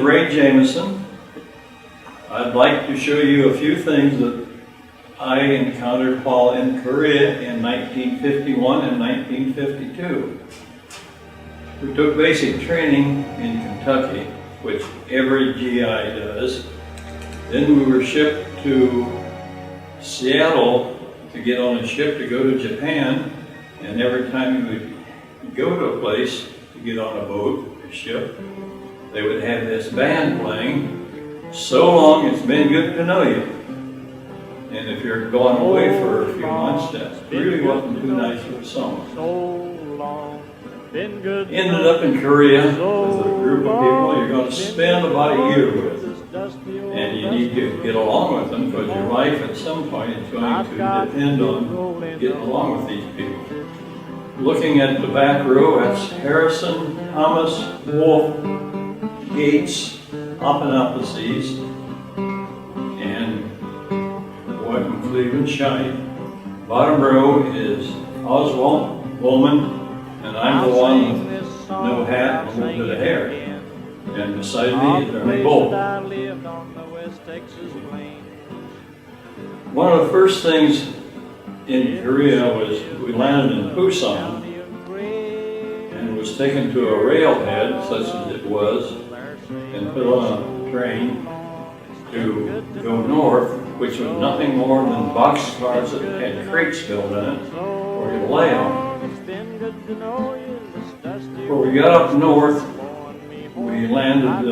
Ray Jameson. I'd like to show you a few things that I encountered while in Korea in 1951 and 1952. We took basic training in Kentucky, which every GI does. Then we were shipped to Seattle to get on a ship to go to Japan, and every time you would go to a place to get on a boat or ship, they would have this band playing, "So long, it's been good to know you." And if you're going away for a few months, that really wasn't too nice of a song. Ended up in Korea with a group of people you're going to spend about a year with. And you need to get along with them because your life at some point is going to depend on getting along with these people. Looking at the back row, that's Harrison, Thomas, Wolf, Gates, Papanopoulos, and Boyd and Cleveland Shine. Bottom row is Oswald, Bowman, and I'm the one with no hat and a little bit of hair. And beside me is Ernie Bolt. One of the first things in Korea was we landed in Busan and was taken to a railhead, such as it was, and put on a train to go north, which was nothing more than boxcars that had crates filled in it for you to lay on. When we got up north, we landed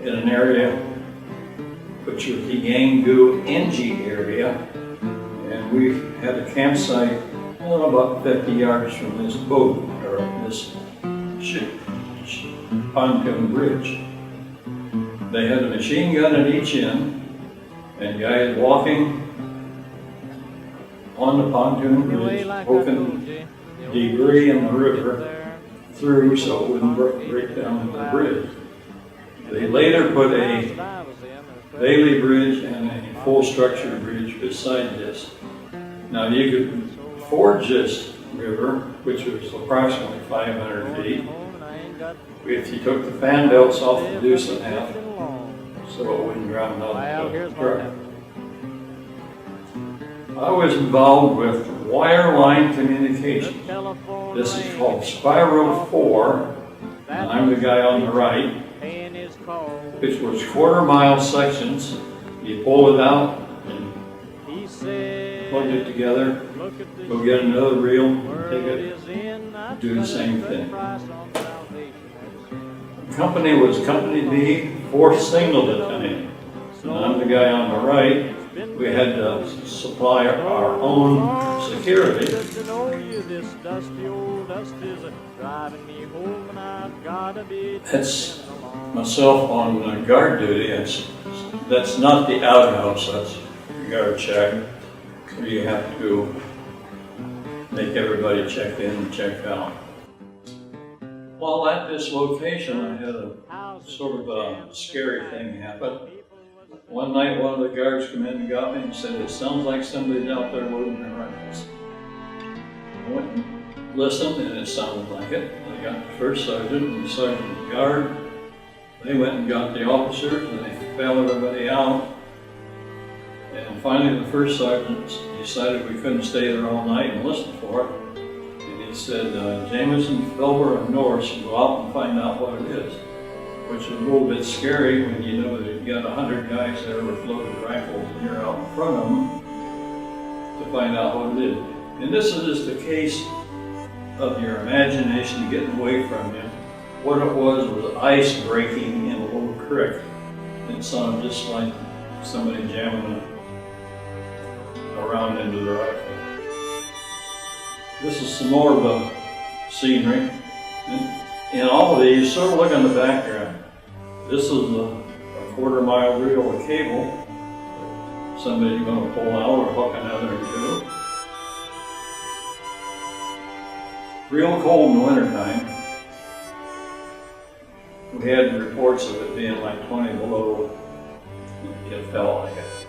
in an area which was the Yanggu Enji area, and we had a campsite about 50 yards from this boat, or this pontoon bridge. They had a machine gun at each end, and guys walking on the pontoon bridge, poking debris in the river through so it wouldn't break down the bridge. They later put a Bailey bridge and a full structure bridge beside this. Now you could forge this river, which was approximately 500 feet, if you took the fan belts off the deuce and half so it wouldn't drown out the truck. I was involved with wireline communication. This is called Spiral 4, and I'm the guy on the right, which was quarter-mile sections. You pull it out and plug it together, go get another reel, take it, do the same thing. The company was Company B, 4th Signal Battalion, and I'm the guy on the right. We had to supply our own security. That's myself on guard duty. That's not the outhouse, that's the guard shack. So you have to make everybody check in and check out. While at this location, I had a sort of a scary thing happen. One night, one of the guards came in and got me and said, "It sounds like somebody's out there loading their rifles." I went and listened, and it sounded like it. I got the first sergeant and the sergeant guard. They went and got the officers, and they fell everybody out. And finally, the first sergeant decided we couldn't stay there all night and listen for it. And he said, "Jameson, Felber, and Norris, go out and find out what it is." Which is a little bit scary when you know that you've got 100 guys there with loaded rifles and you're out in front of them to find out what it is. And this is just a case of your imagination getting away from you. What it was ice breaking in a little creek. It sounded just like somebody jamming around into the rifle. This is some more of the scenery. In all of these, sort of look on the background. This is a quarter-mile reel of cable. Somebody's going to pull out or hook another into. Real cold in the wintertime. We had reports of it being like 20 below. It felt like it.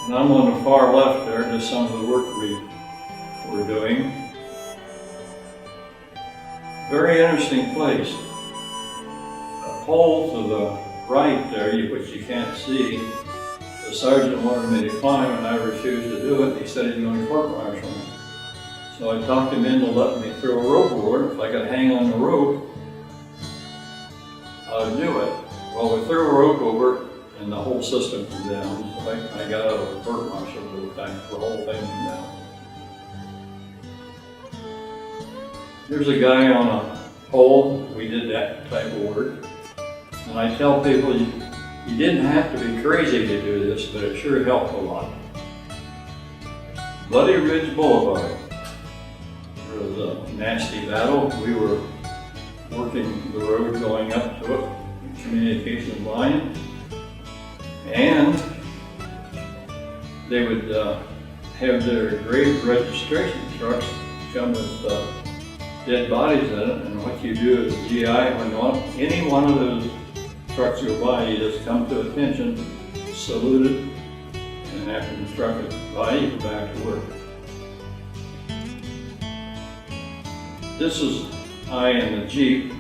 And I'm on the far left there, just some of the work we were doing. Very interesting place. hole to the right there, which you can't see. The sergeant wanted me to climb, and I refused to do it. He said he's going to court-martial me. So I talked him into letting me throw a rope over. If I could hang on the rope, I would do it. Well, we threw a rope over, and the whole system came down. So I got out of the court-martial the whole thing came down. Here's a guy on a pole. We did that type of work. And I tell people, you didn't have to be crazy to do this, but it sure helped a lot. Bloody Ridge Boulevard. There was a nasty battle. We were working the road going up to it, communication line, and they would have their grave registration trucks come with dead bodies in it, and what you do as a GI, when any one of those trucks go by, you just come to attention, salute it, and after the truck is by, you go back to work. This is I in the Jeep.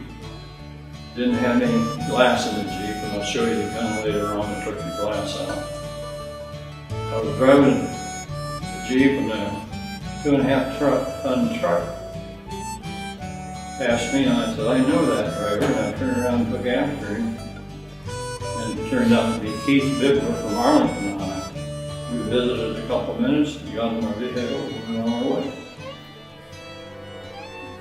Didn't have any glass in the Jeep, and I'll show you the gun later on that took the glass out. I was driving the Jeep, and a 2.5 ton truck passed me, and I said, I know that driver, and I turned around and took after him. And it turned out to be Keith Bibler from Arlington, Ohio. We visited a couple minutes, got in our vehicle, and went on our way.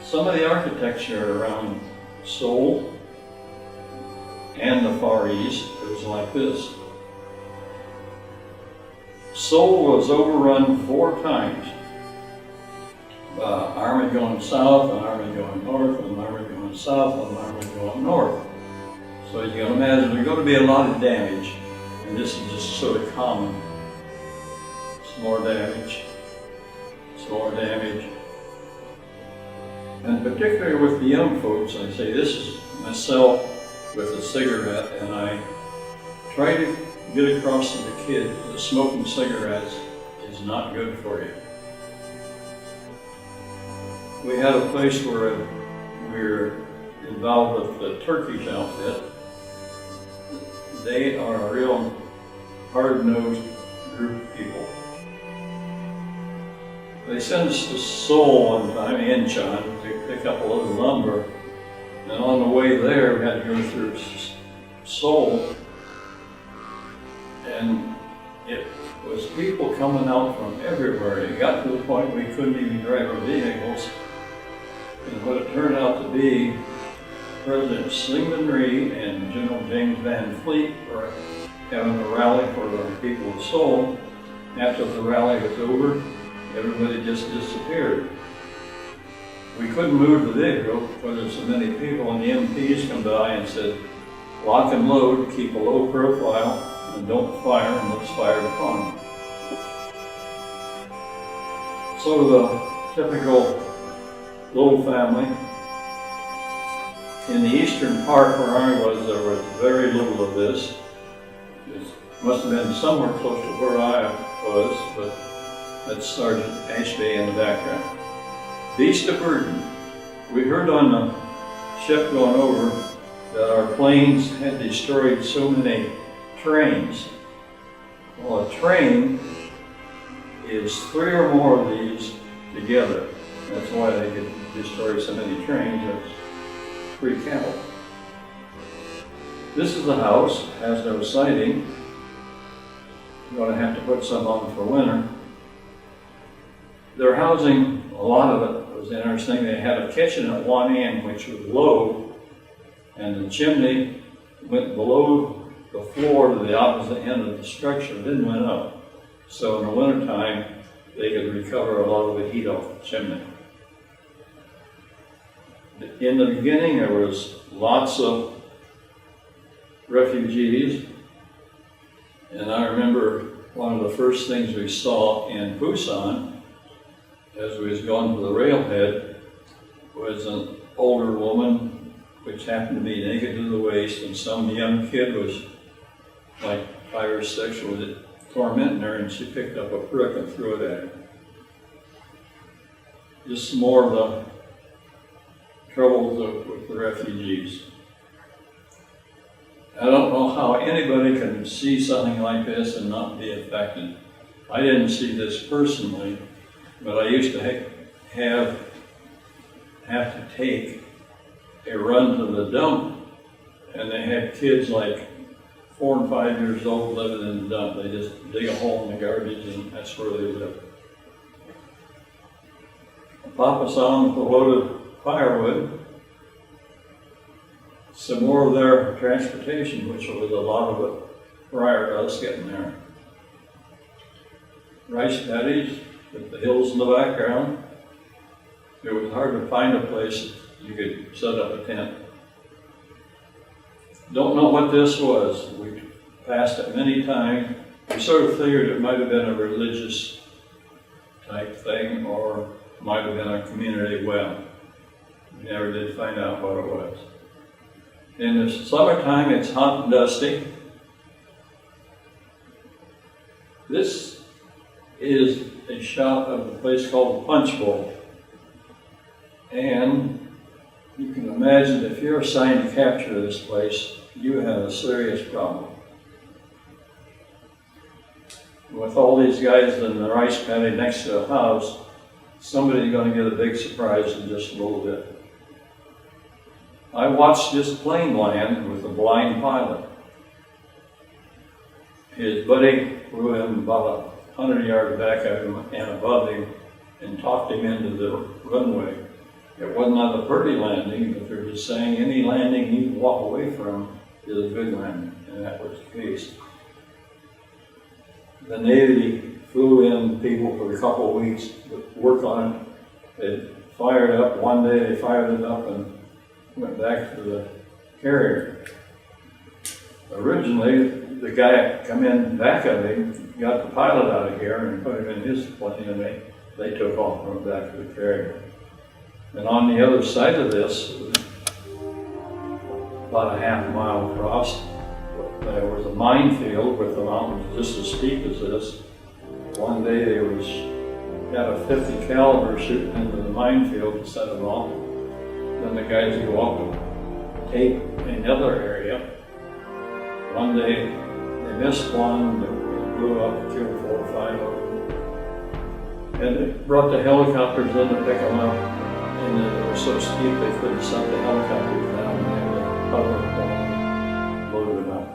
Some of the architecture around Seoul and the Far East was like this. Seoul was overrun 4 times. Army going south, an army going north, an army going south, an army going north. So you can imagine there's going to be a lot of damage, and this is just sort of common. Some more damage, some more damage. And particularly with the young folks, I say this is myself with a cigarette, and I try to get across to the kid that smoking cigarettes is not good for you. We had a place where we were involved with the Turkish outfit. They are a real hard-nosed group of people. They sent us to Seoul one time, Incheon, to pick up a little lumber. And on the way there, we had to go through Seoul. And it was people coming out from everywhere. It got to the point we couldn't even drive our vehicles. And what it turned out to be, President Syngman Rhee and General James Van Fleet were having a rally for the people of Seoul. After the rally was over, everybody just disappeared. We couldn't move the vehicle because there's so many people, and the MPs come by and said, lock and load, keep a low profile, and don't fire unless fired upon. So the typical little family. In the eastern part where I was, there was very little of this. It must have been somewhere close to where I was, but that's Sergeant Ashby in the background. Beast of burden. We heard on the ship going over that our planes had destroyed so many trains. Well, a train is 3 or more of these together. That's why they could destroy so many trains. That's free cattle. This is the house, has no siding. You're going to have to put some on for winter. Their housing, a lot of it was interesting. They had a kitchen at one end which was low, and the chimney went below the floor to the opposite end of the structure, then went up. So in the wintertime, they could recover a lot of the heat off the chimney. In the beginning, there was lots of refugees, and I remember one of the first things we saw in Busan as we was going to the railhead was an older woman which happened to be naked to the waist, and some young kid was like 5 or 6 was tormenting her, and she picked up a brick and threw it at her. Just more of the troubles with the refugees. I don't know how anybody can see something like this and not be affected. I didn't see this personally, but I used to have to take a run to the dump, and they had kids like 4 and 5 years old living in the dump. They just dig a hole in the garbage and that's where they live. Papa saw them with a load of firewood, some more of their transportation, which was a lot of it prior to us getting there. Rice paddies with the hills in the background. It was hard to find a place you could set up a tent. Don't know what this was. We passed it many times. We sort of figured it might have been a religious type thing or might have been a community well. We never did find out what it was. In the summertime, it's hot and dusty. This is a shot of a place called the Punch Bowl. And you can imagine if you're assigned to capture this place, you have a serious problem. With all these guys in the rice paddy next to a house, somebody's going to get a big surprise in just a little bit. I watched this plane land with a blind pilot. His buddy flew in about 100 yards back of him and above him and talked him into the runway. It wasn't a pretty landing, but they're just saying any landing you walk away from is a good landing, and that was the case. The Navy flew in people for a couple of weeks to work on it. They fired up, one day they fired it up and went back to the carrier. Originally, the guy come in back of him, got the pilot out of here and put him in his plane, and they took off and went back to the carrier. And on the other side of this, about a half mile across, there was a minefield with the mountains just as steep as this. One day there was got a 50 caliber shooting into the minefield and set it off. Then the guys go up and tape another area. One day they missed one, it blew up, killed 4 or 5 of them. And they brought the helicopters in to pick them up. And it was so steep they couldn't set the helicopters down and they had to cover them down and load them up.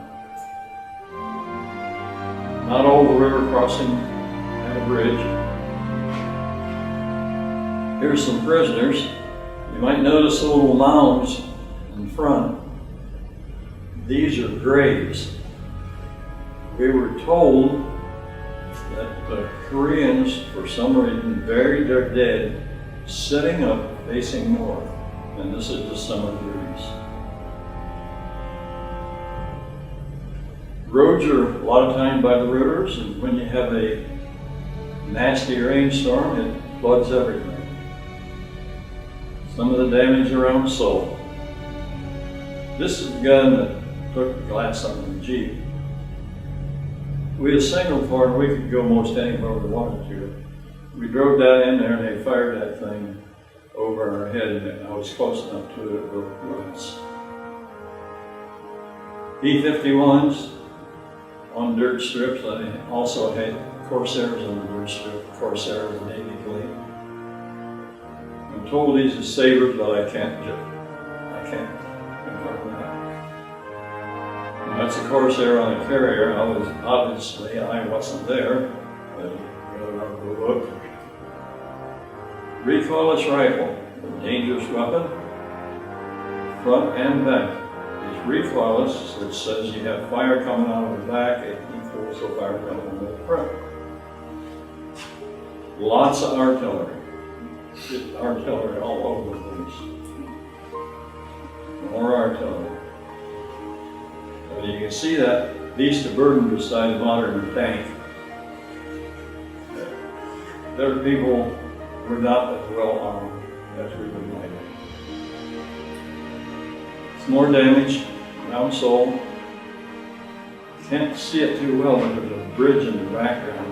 Not all the river crossing had a bridge. Here's some prisoners. You might notice the little mounds in front. These are graves. We were told that the Koreans, for some reason, buried their dead sitting up facing north. And this is just some of the graves. Roads are a lot of times by the rivers, and when you have a nasty rainstorm, it floods everything. Some of the damage around Seoul. This is the gun that took the glass on the Jeep. We had signaled for it, and we could go most anywhere we wanted to. We drove down in there and they fired that thing over our head, and I was close enough to it with bullets. B-51s on dirt strips. I also had Corsairs on the dirt strip. Corsair is a Navy plane. I'm told these are Sabres, but I can't confirm that. And that's a Corsair on a carrier. I wasn't there, but I'll go look. Recoilless rifle, a dangerous weapon, front and back. It's recoilless, so it says you have fire coming out of the back, it equals the fire coming out of the front. Lots of artillery. Just artillery all over the place. More artillery. And you can see that beast of burden beside the modern tank. Their people were not as well armed as we would like. It's more damage around Seoul. Can't see it too well, but there's a bridge in the background.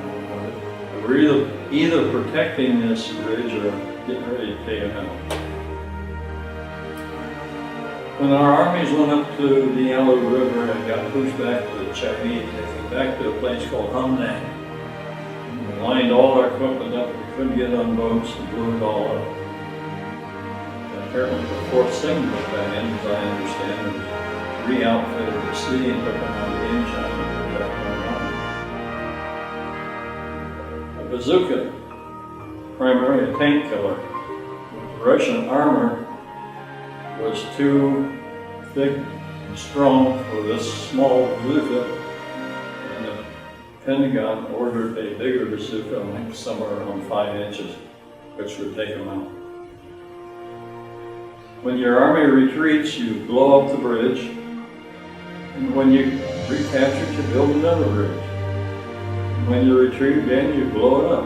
We're either protecting this bridge or getting ready to take it out. When our armies went up to the Yalu River and got pushed back to the Chinese, they came back to a place called Hamnang. We lined all our equipment up, we couldn't get on boats and blew it all up. And apparently the fourth Sigma Battalion, as I understand, was re-outfitted the city and took them on in China and put back on. A bazooka, primarily a tank killer. The Russian armor was too thick and strong for this small bazooka, and the Pentagon ordered a bigger bazooka, I think somewhere around 5 inches, which would take them out. When your army retreats, you blow up the bridge, and when you recapture it, you build another bridge. And when you retreat again, you blow it up.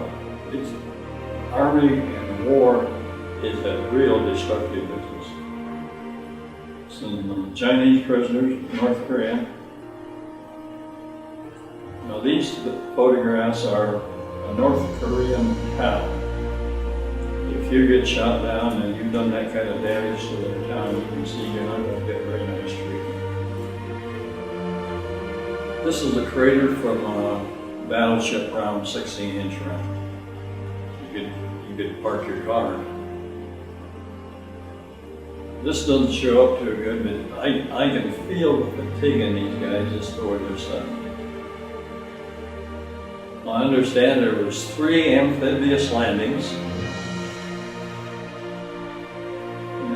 Army and war is a real destructive business. Some Chinese prisoners, North Korea. Now these photographs are a North Korean town. If you get shot down and you've done that kind of damage to the town, you can see you're not going to get very nice treatment. This is a crater from a battleship round, 16-inch round. You could park your car. This doesn't show up too good, but I can feel the fatigue in these guys just throwing their stuff. I understand there was 3 amphibious landings,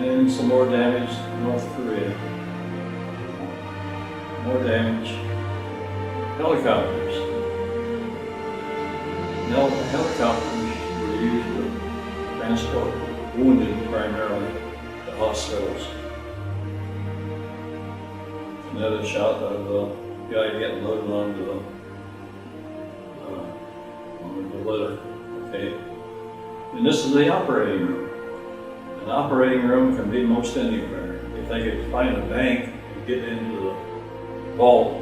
and some more damage to North Korea. More damage. Helicopters. Now, helicopters were used to transport wounded primarily. Hospitals. Another shot of the guy getting loaded onto the litter. Okay. And this is the operating room. An operating room can be most anywhere. If they could find a bank and get into the vault,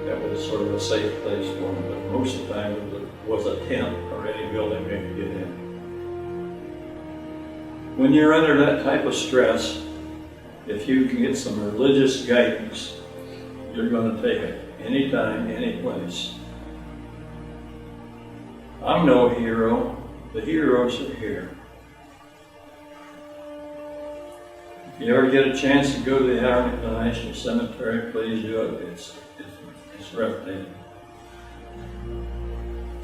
that was sort of a safe place for them. But most of the time it was a tent or any building they could get in. When you're under that type of stress, if you can get some religious guidance, you're going to take it anytime, any place. I'm no hero. The heroes are here. If you ever get a chance to go to the Arlington National Cemetery, please do it. It's breathtaking.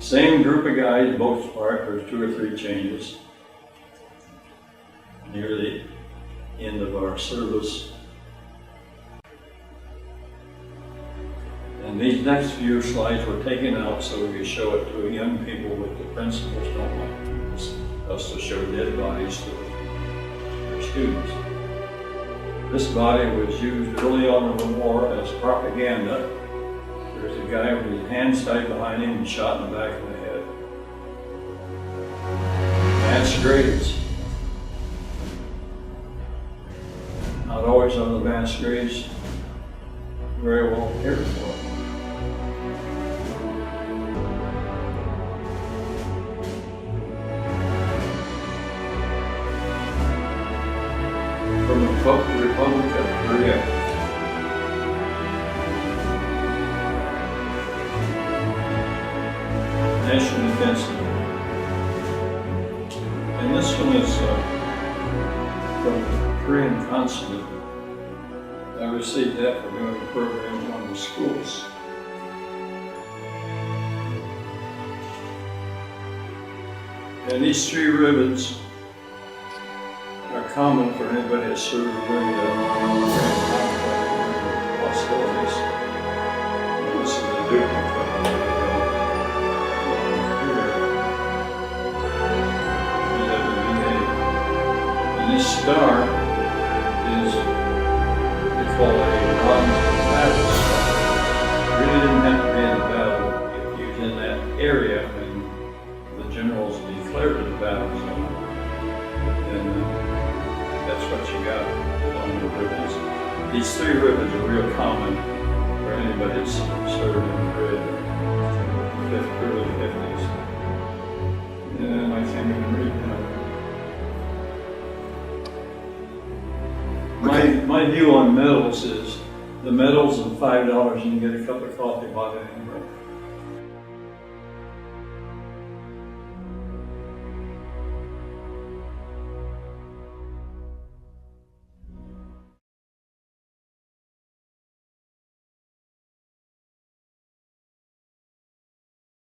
Same group of guys, both apart. There's 2 or 3 changes. Near the end of our service. And these next few slides were taken out so we could show it to young people, but the principals don't want us to show dead bodies to their students. This body was used early on in the war as propaganda. There's a guy with his hands tied behind him and shot in the back of the head. Mass graves. Not always on the mass graves, very well cared for. From the Republic of Korea. National Defense. And this one is from the Korean consulate. I received that for doing a program on the schools. And these 3 ribbons are common for anybody that served during the hostilities. This is the Duke and this star is called a non-battle star. It really didn't have to be in a battle. If you was in that area when the generals declared it a battle zone, then that's what you got on the ribbons. These 3 ribbons are real common for anybody that's served in Korea in the early 50s. And I can't even read now. my view on medals is, the medals and $5 and you get a cup of coffee about it anyway.